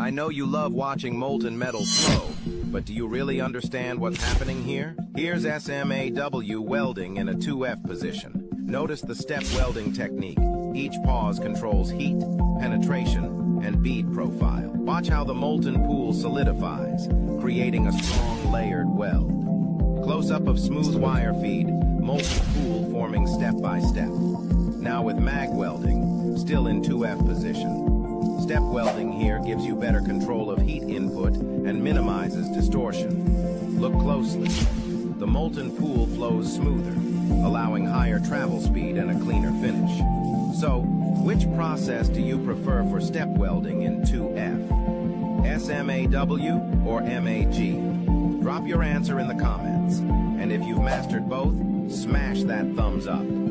I know you love watching molten metal flow, but do you really understand what's happening here? Here's SMAW welding in a 2F position. Notice the step welding technique. Each pause controls heat, penetration, and bead profile. Watch how the molten pool solidifies, creating a strong layered weld. Close-up of smooth wire feed, molten pool forming step by step. Now with mag welding, still in 2F position. Step welding here gives you better control of heat input and minimizes distortion. Look closely. The molten pool flows smoother, allowing higher travel speed and a cleaner finish. So, which process do you prefer for step welding in 2F? SMAW or MAG? Drop your answer in the comments. And if you've mastered both, smash that thumbs up.